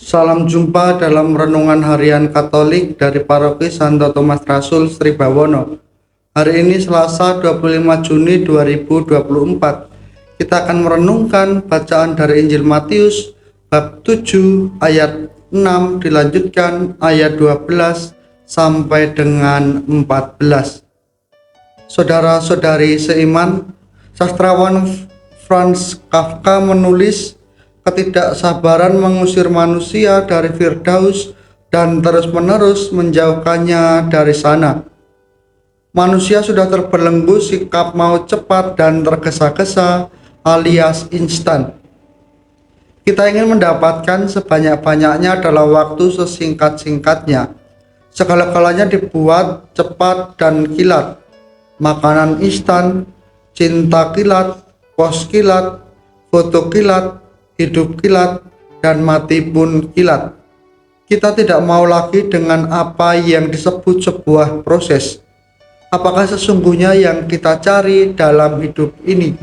Salam jumpa dalam renungan harian Katolik dari Paroki Santo Thomas Rasul Sri Bawono. Hari ini Selasa 25 Juni 2024. Kita akan merenungkan bacaan dari Injil Matius bab 7 ayat 6 dilanjutkan ayat 12 sampai dengan 14. Saudara-saudari seiman, sastrawan Franz Kafka menulis, ketidaksabaran mengusir manusia dari Firdaus dan terus-menerus menjauhkannya dari sana. Manusia sudah terbelenggu sikap mau cepat dan tergesa-gesa alias instan. Kita ingin mendapatkan sebanyak-banyaknya dalam waktu sesingkat-singkatnya. Segala-galanya dibuat cepat dan kilat. Makanan instan, cinta kilat, kos kilat, foto kilat, hidup kilat, dan mati pun kilat. Kita tidak mau lagi dengan apa yang disebut sebuah proses. Apakah sesungguhnya yang kita cari dalam hidup ini?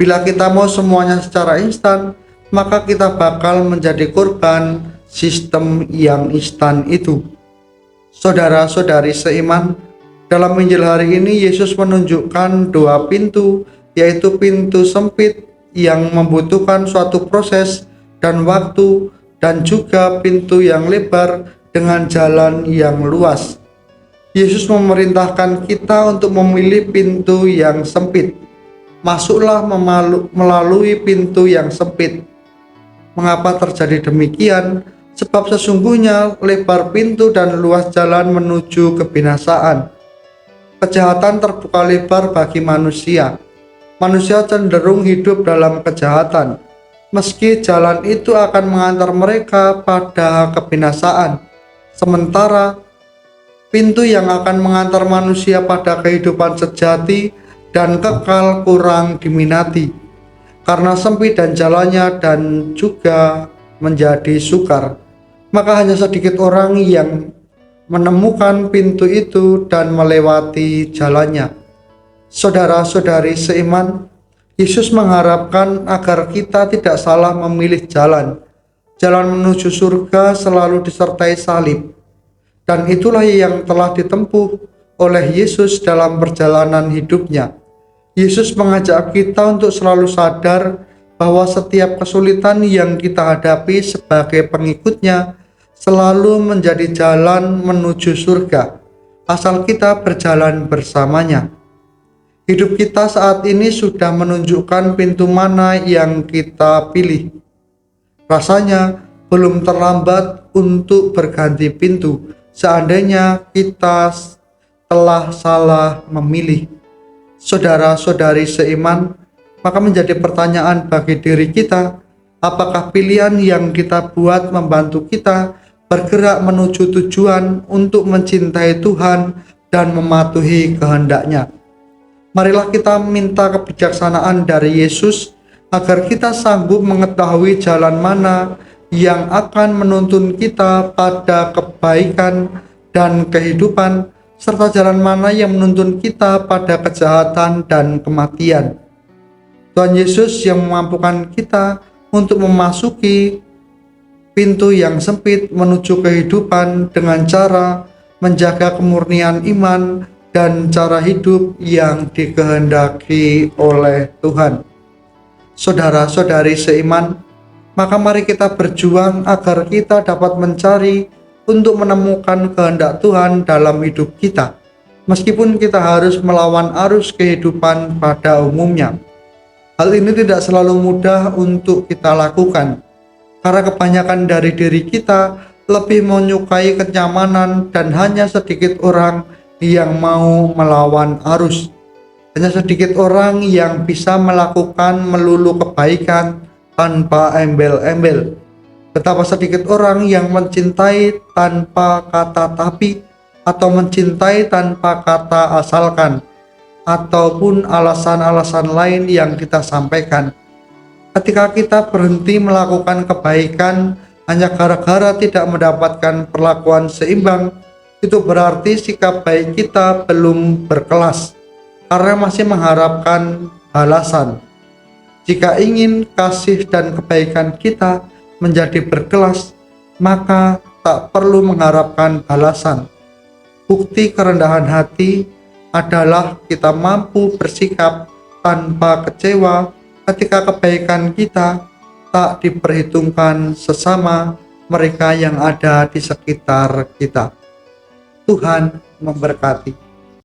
Bila kita mau semuanya secara instan, maka kita bakal menjadi korban sistem yang instan itu. Saudara-saudari seiman, dalam Injil hari ini Yesus menunjukkan dua pintu, yaitu pintu sempit yang membutuhkan suatu proses dan waktu, dan juga pintu yang lebar dengan jalan yang luas. Yesus memerintahkan kita untuk memilih pintu yang sempit. Masuklah melalui pintu yang sempit. Mengapa terjadi demikian? Sebab sesungguhnya lebar pintu dan luas jalan menuju kebinasaan. Kejahatan terbuka lebar bagi manusia. Manusia cenderung hidup dalam kejahatan, meski jalan itu akan mengantar mereka pada kebinasaan. Sementara pintu yang akan mengantar manusia pada kehidupan sejati dan kekal kurang diminati, karena sempit dan jalannya dan juga menjadi sukar. Maka hanya sedikit orang yang menemukan pintu itu dan melewati jalannya. Saudara-saudari seiman, Yesus mengharapkan agar kita tidak salah memilih jalan. Jalan menuju surga selalu disertai salib. Dan itulah yang telah ditempuh oleh Yesus dalam perjalanan hidupnya. Yesus mengajak kita untuk selalu sadar bahwa setiap kesulitan yang kita hadapi sebagai pengikutnya selalu menjadi jalan menuju surga, asal kita berjalan bersamanya. Hidup kita saat ini sudah menunjukkan pintu mana yang kita pilih. Rasanya belum terlambat untuk berganti pintu, seandainya kita telah salah memilih. Saudara-saudari seiman, maka menjadi pertanyaan bagi diri kita, apakah pilihan yang kita buat membantu kita bergerak menuju tujuan untuk mencintai Tuhan dan mematuhi kehendak-Nya? Marilah kita minta kebijaksanaan dari Yesus agar kita sanggup mengetahui jalan mana yang akan menuntun kita pada kebaikan dan kehidupan, serta jalan mana yang menuntun kita pada kejahatan dan kematian. Tuhan Yesus yang memampukan kita untuk memasuki pintu yang sempit menuju kehidupan dengan cara menjaga kemurnian iman dan cara hidup yang dikehendaki oleh Tuhan. Saudara-saudari seiman, maka mari kita berjuang agar kita dapat mencari untuk menemukan kehendak Tuhan dalam hidup kita, meskipun kita harus melawan arus kehidupan pada umumnya. Hal ini tidak selalu mudah untuk kita lakukan, karena kebanyakan dari diri kita lebih menyukai kenyamanan dan hanya sedikit orang yang mau melawan arus. Hanya sedikit orang yang bisa melakukan melulu kebaikan tanpa embel-embel. Betapa sedikit orang yang mencintai tanpa kata tapi, atau mencintai tanpa kata asalkan, ataupun alasan-alasan lain yang kita sampaikan. Ketika kita berhenti melakukan kebaikan hanya gara-gara tidak mendapatkan perlakuan seimbang, itu berarti sikap baik kita belum berkelas, karena masih mengharapkan balasan. Jika ingin kasih dan kebaikan kita menjadi berkelas, maka tak perlu mengharapkan balasan. Bukti kerendahan hati adalah kita mampu bersikap tanpa kecewa ketika kebaikan kita tak diperhitungkan sesama mereka yang ada di sekitar kita. Tuhan memberkati.